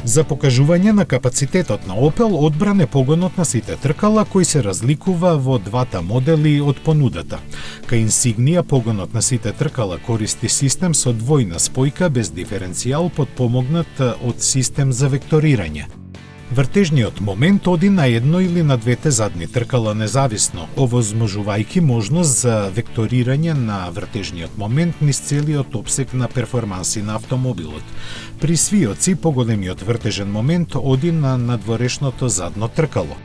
За покажување на капацитетот на Opel одбран е погонот на сите тркала кој се разликува во двата модели од понудата. Кај Insignia погонот на сите тркала користи систем со двојна спојка без диференцијал подпомогнат од систем за векторирање. Вртежниот момент оди на едно или на двете задни тркала независно, овозможувајќи можност за векторирање на вртежниот момент низ целиот опсек на перформанси на автомобилот. При свиоци поголемиот вртежен момент оди на надворешното задно тркало.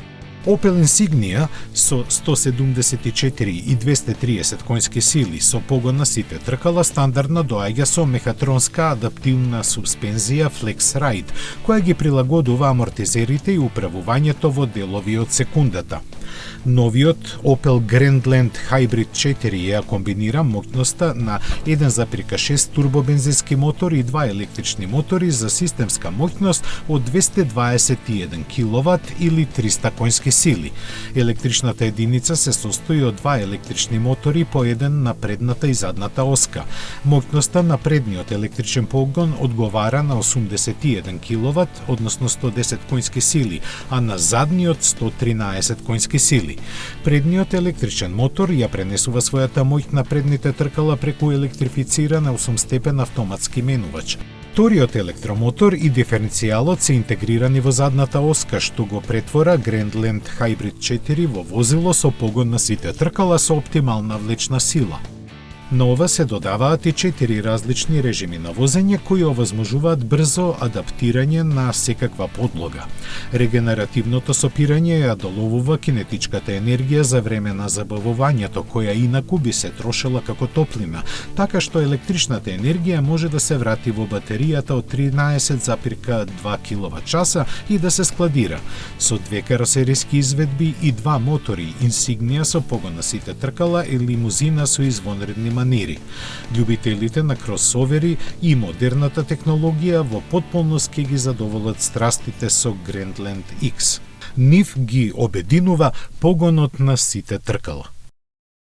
Opel Insignia со 174 и 230 конски сили со погон на сите тркала стандардно доаѓа со мехатронска адаптивна суспензија FlexRide, која ги прилагодува амортизерите и управувањето во делови од секундата. Новиот Opel Grandland Hybrid 4 ја комбинира моќноста на 1,6 турбобензински мотор и 2 електрични мотори за системска моќност од 221 киловат или 300 конски сили. Електричната единица се состои од 2 електрични мотори по еден на предната и задната оска. Моќноста на предниот електричен погон одговара на 81 киловат, односно 110 конски сили, а на задниот 113 конски сили. Предниот електричен мотор ја пренесува својата моќ на предните тркала преку електрифициран 8-степен автоматски менувач. Вториот електромотор и диференцијалот се интегрирани во задната оска, што го претвора Grandland Hybrid 4 во возило со погон на сите тркала со оптимална влечна сила. На ова се додаваат и 4 различни режими на возење кои овозможуваат брзо адаптирање на секаква подлога. Регенеративното сопирање ја доловува кинетичката енергија за време на забавувањето, која инаку би се трошела како топлина, така што електричната енергија може да се врати во батеријата од 13,2 киловат-часа и да се складира. Со две каросериски изведби и 2 мотори, Insignia со погон на сите тркала и лимузина со извонредни манири. Љубителите на кросовери и модерната технологија во потполност ќе ги задоволат страстите со Grandland X. Нив ги обединува погонот на сите тркала.